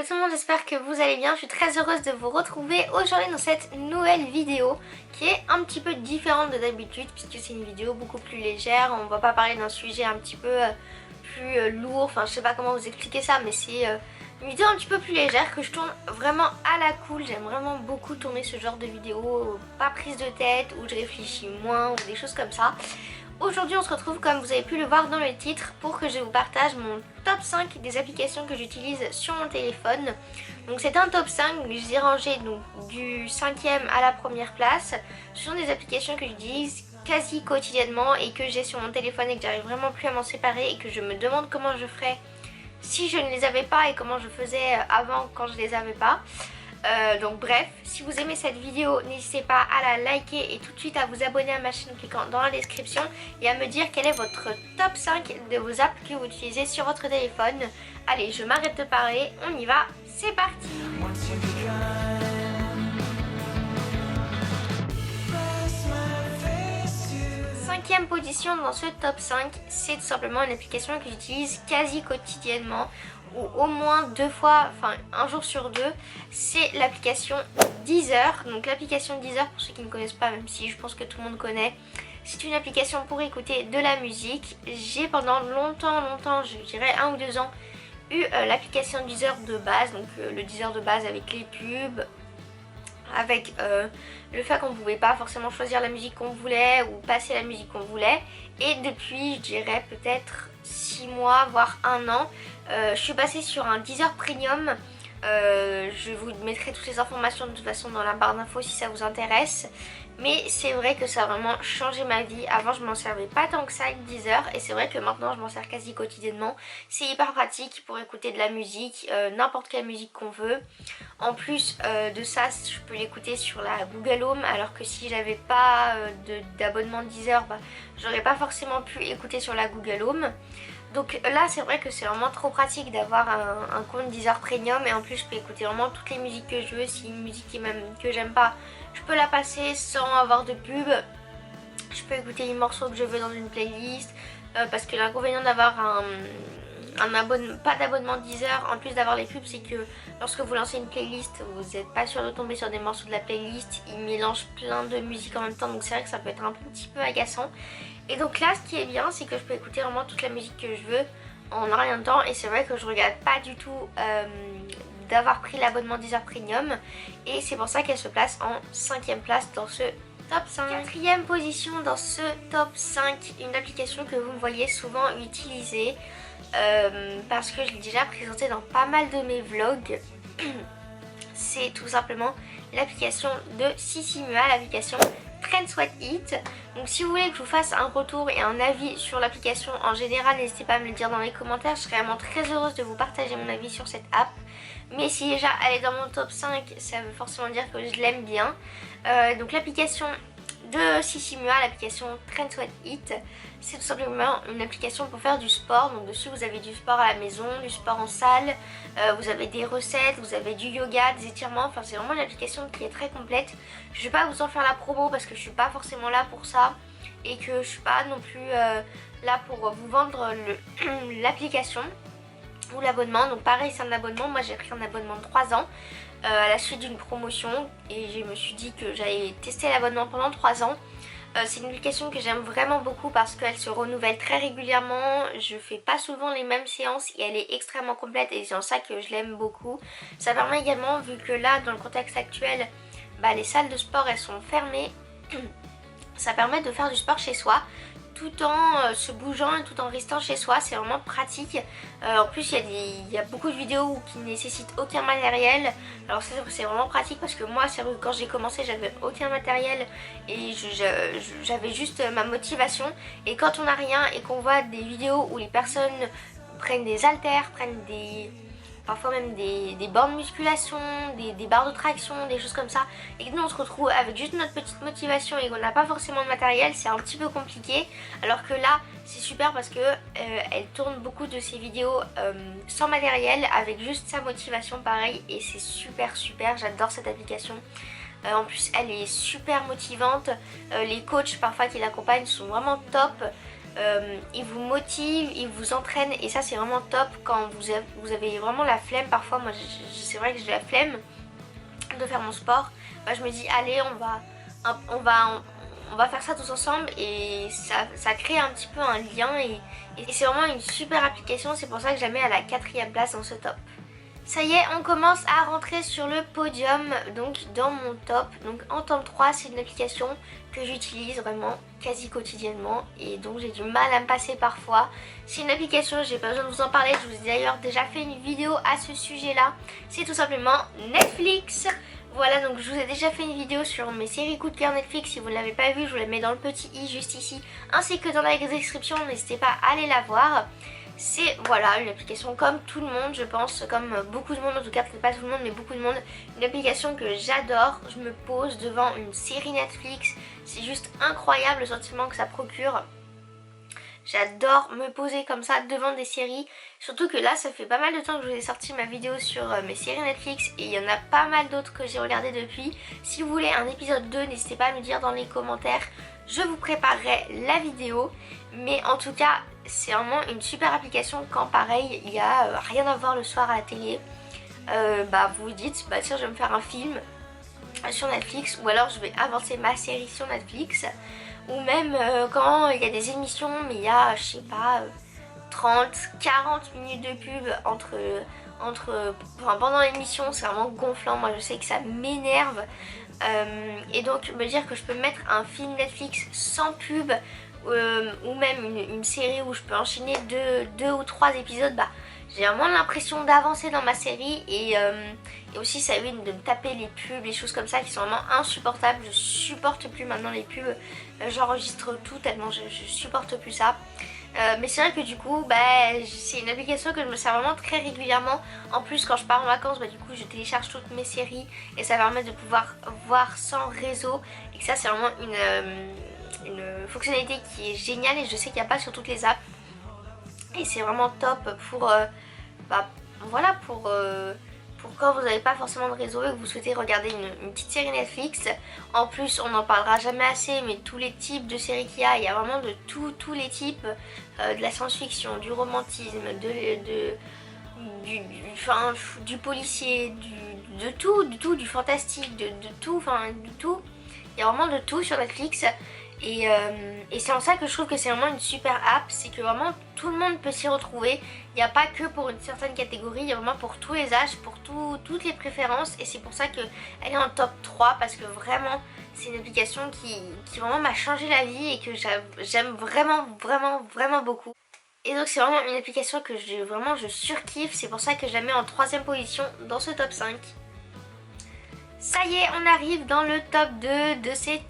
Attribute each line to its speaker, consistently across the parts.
Speaker 1: tout le monde, j'espère que vous allez bien. Je suis très heureuse de vous retrouver aujourd'hui dans cette nouvelle vidéo qui est un petit peu différente de d'habitude puisque c'est une vidéo beaucoup plus légère. On va pas parler d'un sujet un petit peu plus lourd, enfin je sais pas comment vous expliquer ça, mais c'est une vidéo un petit peu plus légère que je tourne vraiment à la cool. J'aime vraiment beaucoup tourner ce genre de vidéo, pas prise de tête, où je réfléchis moins ou des choses comme ça. Aujourd'hui on se retrouve, comme vous avez pu le voir dans le titre, pour que je vous partage mon top 5 des applications que j'utilise sur mon téléphone. Donc c'est un top 5, mais je les ai rangés donc, du 5e à la première place. Ce sont des applications que j'utilise quasi quotidiennement et que j'ai sur mon téléphone et que j'arrive vraiment plus à m'en séparer et que je me demande comment je ferais si je ne les avais pas et comment je faisais avant quand je les avais pas. Donc bref, si vous aimez cette vidéo, n'hésitez pas à la liker et tout de suite à vous abonner à ma chaîne en cliquant dans la description et à me dire quel est votre top 5 de vos apps que vous utilisez sur votre téléphone. Allez, je m'arrête de parler, on y va, c'est parti. Cinquième position dans ce top 5, c'est tout simplement une application que j'utilise quasi quotidiennement, ou au moins deux fois, enfin un jour sur deux, c'est l'application Deezer. Donc l'application Deezer, pour ceux qui ne connaissent pas, même si je pense que tout le monde connaît, c'est une application pour écouter de la musique. J'ai pendant longtemps, je dirais 1 ou 2 ans, eu l'application Deezer de base, donc le Deezer de base avec les pubs, avec le fait qu'on ne pouvait pas forcément choisir la musique qu'on voulait ou passer la musique qu'on voulait. Et depuis, je dirais peut-être 6 mois, voire 1 an, je suis passée sur un Deezer Premium. Je vous mettrai toutes les informations de toute façon dans la barre d'infos si ça vous intéresse. Mais c'est vrai que ça a vraiment changé ma vie. Avant je m'en servais pas tant que ça avec Deezer et c'est vrai que maintenant je m'en sers quasi quotidiennement. C'est hyper pratique pour écouter de la musique, n'importe quelle musique qu'on veut. En plus de ça, je peux l'écouter sur la Google Home, alors que si j'avais pas d'abonnement Deezer, j'aurais pas forcément pu écouter sur la Google Home. Donc là c'est vrai que c'est vraiment trop pratique d'avoir un compte Deezer Premium et en plus je peux écouter vraiment toutes les musiques que je veux. Si une musique que j'aime pas, je peux la passer sans avoir de pub. Je peux écouter les morceaux que je veux dans une playlist parce que l'inconvénient d'avoir pas d'abonnement Deezer en plus d'avoir les pubs, c'est que lorsque vous lancez une playlist, vous n'êtes pas sûr de tomber sur des morceaux de la playlist. Ils mélangent plein de musiques en même temps, donc c'est vrai que ça peut être un petit peu agaçant. Et donc là ce qui est bien, c'est que je peux écouter vraiment toute la musique que je veux en un rien de temps. Et c'est vrai que je regrette pas du tout d'avoir pris l'abonnement Deezer Premium. Et c'est pour ça qu'elle se place en 5e place dans ce top 5. 4e position dans ce top 5, une application que vous me voyez souvent utiliser parce que je l'ai déjà présentée dans pas mal de mes vlogs. C'est tout simplement l'application de Sissimua, l'application Trend Sweat It. Donc si vous voulez que je vous fasse un retour et un avis sur l'application en général, n'hésitez pas à me le dire dans les commentaires. Je serais vraiment très heureuse de vous partager mon avis sur cette app. Mais si déjà elle est dans mon top 5, ça veut forcément dire que je l'aime bien. Donc l'application de Sissimua, l'application Trend Sweat It, c'est tout simplement une application pour faire du sport. Donc dessus vous avez du sport à la maison, du sport en salle, vous avez des recettes, vous avez du yoga, des étirements. Enfin c'est vraiment une application qui est très complète. Je ne vais pas vous en faire la promo parce que je suis pas forcément là pour ça et que je suis pas non plus là pour vous vendre l'application ou l'abonnement. Donc pareil, c'est un abonnement. Moi j'ai pris un abonnement de 3 ans à la suite d'une promotion et je me suis dit que j'allais tester l'abonnement pendant 3 ans. C'est une application que j'aime vraiment beaucoup parce qu'elle se renouvelle très régulièrement. Je fais pas souvent les mêmes séances et elle est extrêmement complète et c'est en ça que je l'aime beaucoup. Ça permet également, vu que là dans le contexte actuel, les salles de sport elles sont fermées, ça permet de faire du sport chez soi tout en se bougeant et tout en restant chez soi. C'est vraiment pratique. En plus il y a beaucoup de vidéos qui ne nécessitent aucun matériel. Alors ça c'est vraiment pratique parce que moi c'est vrai que quand j'ai commencé j'avais aucun matériel et j'avais juste ma motivation. Et quand on n'a rien et qu'on voit des vidéos où les personnes prennent des haltères, prennent parfois même des bornes de musculation, des barres de traction, des choses comme ça, et que nous on se retrouve avec juste notre petite motivation et qu'on n'a pas forcément de matériel, c'est un petit peu compliqué. Alors que là c'est super parce que elle tourne beaucoup de ses vidéos sans matériel, avec juste sa motivation pareil, et c'est super, j'adore cette application. En plus elle est super motivante, les coachs parfois qui l'accompagnent sont vraiment top. il vous motive, il vous entraîne et ça c'est vraiment top quand vous avez vraiment la flemme. Parfois moi c'est vrai que j'ai la flemme de faire mon sport, bah, je me dis allez on va faire ça tous ensemble et ça crée un petit peu un lien et c'est vraiment une super application. C'est pour ça que je la mets à la 4e place dans ce top. Ça y est, on commence à rentrer sur le podium, donc dans mon top. Donc en top 3, c'est une application que j'utilise vraiment quasi quotidiennement et donc j'ai du mal à me passer parfois. C'est une application, j'ai pas besoin de vous en parler, je vous ai d'ailleurs déjà fait une vidéo à ce sujet là. C'est tout simplement Netflix. Voilà, donc je vous ai déjà fait une vidéo sur mes séries coup de cœur Netflix. Si vous ne l'avez pas vue, je vous la mets dans le petit i juste ici, ainsi que dans la description, n'hésitez pas à aller la voir. C'est voilà une application comme tout le monde, je pense, comme beaucoup de monde, en tout cas peut-être pas tout le monde mais beaucoup de monde. Une application que j'adore, je me pose devant une série Netflix, c'est juste incroyable le sentiment que ça procure. J'adore me poser comme ça devant des séries, surtout que là ça fait pas mal de temps que je vous ai sorti ma vidéo sur mes séries Netflix et il y en a pas mal d'autres que j'ai regardé depuis. Si vous voulez un épisode 2, n'hésitez pas à me dire dans les commentaires, je vous préparerai la vidéo. Mais en tout cas c'est vraiment une super application quand pareil il y a rien à voir le soir à la télé. Vous vous dites bah tiens je vais me faire un film sur Netflix ou alors je vais avancer ma série sur Netflix. Ou même quand il y a des émissions mais il y a je sais pas 30-40 minutes de pub pendant l'émission, c'est vraiment gonflant. Moi je sais que ça m'énerve et donc me dire que je peux mettre un film Netflix sans pub ou même une série où je peux enchaîner deux ou 3 épisodes, bah j'ai vraiment l'impression d'avancer dans ma série et aussi ça évite de me taper les pubs, les choses comme ça qui sont vraiment insupportables. Je supporte plus maintenant les pubs, j'enregistre tout tellement je supporte plus ça. Mais c'est vrai que du coup c'est une application que je me sers vraiment très régulièrement. En plus quand je pars en vacances du coup je télécharge toutes mes séries et ça permet de pouvoir voir sans réseau et que ça c'est vraiment une fonctionnalité qui est géniale et je sais qu'il n'y a pas sur toutes les apps. Et c'est vraiment top pour quand vous n'avez pas forcément de réseau et que vous souhaitez regarder une petite série Netflix. En plus on n'en parlera jamais assez mais tous les types de séries qu'il y a vraiment de tous les types, de la science-fiction, du romantisme, du policier, du tout, du fantastique, de tout, il y a vraiment de tout sur Netflix. Et c'est en ça que je trouve que c'est vraiment une super app, c'est que vraiment tout le monde peut s'y retrouver. Il n'y a pas que pour une certaine catégorie, il y a vraiment pour tous les âges, pour toutes les préférences. Et c'est pour ça qu'elle est en top 3 parce que vraiment c'est une application qui vraiment m'a changé la vie et que j'aime vraiment beaucoup. Et donc c'est vraiment une application que je surkiffe, c'est pour ça que je la mets en 3e position dans ce top 5. Ça y est, on arrive dans le top 2 de ces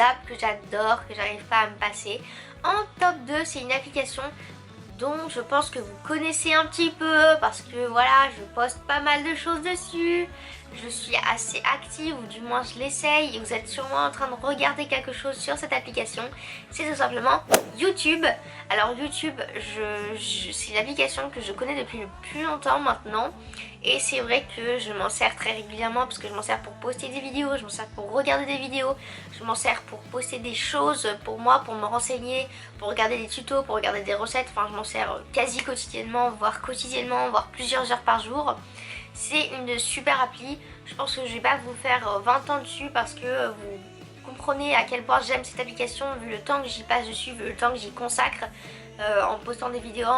Speaker 1: apps que j'adore, que j'arrive pas à me passer. En top 2, c'est une application dont je pense que vous connaissez un petit peu parce que voilà, je poste pas mal de choses dessus. Je suis assez active ou du moins je l'essaye et vous êtes sûrement en train de regarder quelque chose sur cette application. C'est tout simplement YouTube. Alors YouTube, c'est une application que je connais depuis le plus longtemps maintenant. Et c'est vrai que je m'en sers très régulièrement parce que je m'en sers pour poster des vidéos, je m'en sers pour regarder des vidéos, je m'en sers pour poster des choses pour moi, pour me renseigner, pour regarder des tutos, pour regarder des recettes. Enfin je m'en sers quasi quotidiennement, voire plusieurs heures par jour. C'est une super appli, je pense que je vais pas vous faire 20 ans dessus parce que vous comprenez à quel point j'aime cette application vu le temps que j'y passe dessus, vu le temps que j'y consacre en postant des vidéos,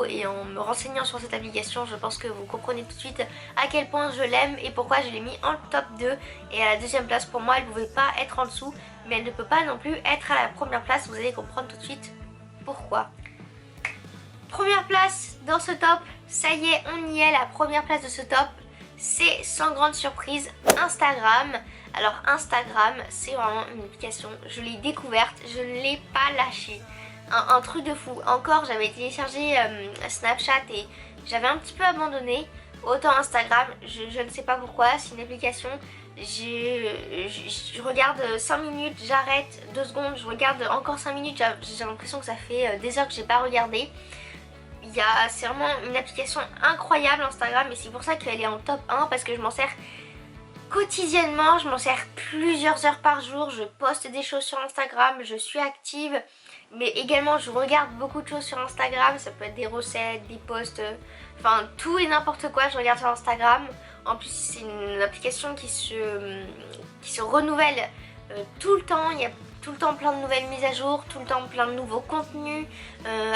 Speaker 1: et en me renseignant sur cette application. Je pense que vous comprenez tout de suite à quel point je l'aime et pourquoi je l'ai mis en top 2 et à la 2e place. Pour moi elle ne pouvait pas être en dessous mais elle ne peut pas non plus être à la 1re place, vous allez comprendre tout de suite pourquoi. Première place dans ce top, ça y est, on y est, la 1re place de ce top, c'est sans grande surprise Instagram. Alors Instagram, c'est vraiment une application, je l'ai découverte, je ne l'ai pas lâchée. Un truc de fou. Encore, j'avais téléchargé Snapchat et j'avais un petit peu abandonné. Autant Instagram, je ne sais pas pourquoi, c'est une application, je regarde 5 minutes, j'arrête 2 secondes, je regarde encore 5 minutes, j'ai l'impression que ça fait des heures que j'ai pas regardé. C'est vraiment une application incroyable Instagram et c'est pour ça qu'elle est en top 1 parce que je m'en sers quotidiennement, je m'en sers plusieurs heures par jour, je poste des choses sur Instagram, je suis active, mais également je regarde beaucoup de choses sur Instagram, ça peut être des recettes, des posts, enfin tout et n'importe quoi je regarde sur Instagram. En plus c'est une application qui se renouvelle tout le temps, il y a tout le temps plein de nouvelles mises à jour, tout le temps plein de nouveaux contenus,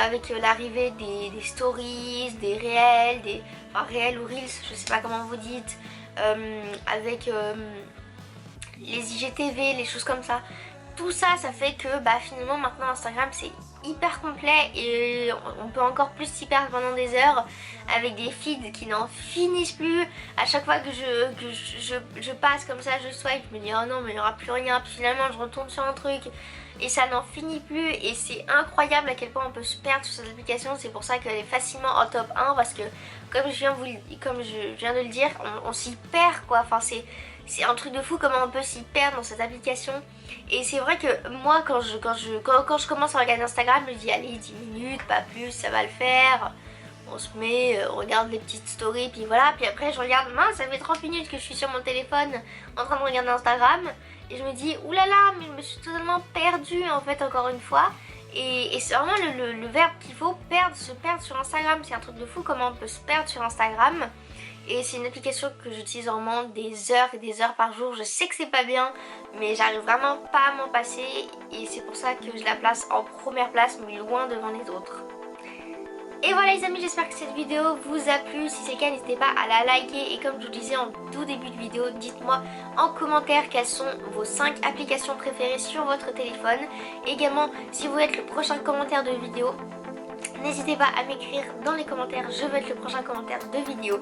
Speaker 1: avec l'arrivée des stories, des réels, enfin réels ou reels, je sais pas comment vous dites, avec les IGTV, les choses comme ça. Tout ça, ça fait que finalement maintenant Instagram c'est hyper complet et on peut encore plus s'y perdre pendant des heures avec des feeds qui n'en finissent plus. À chaque fois que je passe comme ça, je swipe, je me dis oh non mais il n'y aura plus rien, puis finalement je retourne sur un truc et ça n'en finit plus et c'est incroyable à quel point on peut se perdre sur cette application. C'est pour ça qu'elle est facilement en top 1 parce que comme je viens de le dire, on s'y perd quoi, enfin c'est un truc de fou comment on peut s'y perdre dans cette application. Et c'est vrai que moi quand je commence à regarder Instagram, je me dis allez 10 minutes, pas plus, ça va le faire. On se met, on regarde les petites stories, puis voilà. Puis après je regarde, mince, ça fait 30 minutes que je suis sur mon téléphone en train de regarder Instagram. Et je me dis oulala, mais je me suis totalement perdue en fait encore une fois. Et c'est vraiment le verbe qu'il faut, se perdre sur Instagram. C'est un truc de fou comment on peut se perdre sur Instagram. Et c'est une application que j'utilise vraiment des heures et des heures par jour. Je sais que c'est pas bien, mais j'arrive vraiment pas à m'en passer. Et c'est pour ça que je la place en première place, mais loin devant les autres. Et voilà les amis, j'espère que cette vidéo vous a plu. Si c'est le cas, n'hésitez pas à la liker. Et comme je vous disais en tout début de vidéo, dites-moi en commentaire quelles sont vos 5 applications préférées sur votre téléphone. Également, si vous voulez être le prochain commentaire de vidéo, n'hésitez pas à m'écrire dans les commentaires. Je veux être le prochain commentaire de vidéo.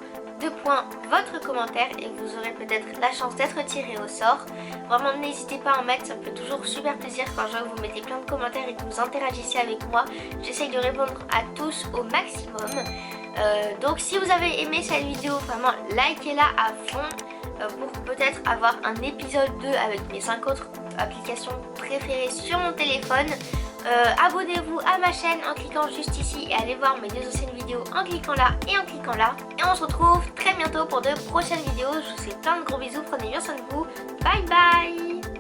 Speaker 1: Votre commentaire et vous aurez peut-être la chance d'être tiré au sort. Vraiment n'hésitez pas à en mettre, ça me fait toujours super plaisir quand je vois que vous mettez plein de commentaires et que vous interagissez avec moi. J'essaye de répondre à tous au maximum. Donc si vous avez aimé cette vidéo, vraiment likez-la à fond pour peut-être avoir un épisode 2 avec mes 5 autres applications préférées sur mon téléphone. Abonnez-vous à ma chaîne en cliquant juste ici et allez voir mes 2 anciennes vidéos en cliquant là et en cliquant là. Et on se retrouve très bientôt pour de prochaines vidéos. Je vous fais plein de gros bisous, prenez bien soin de vous. Bye bye.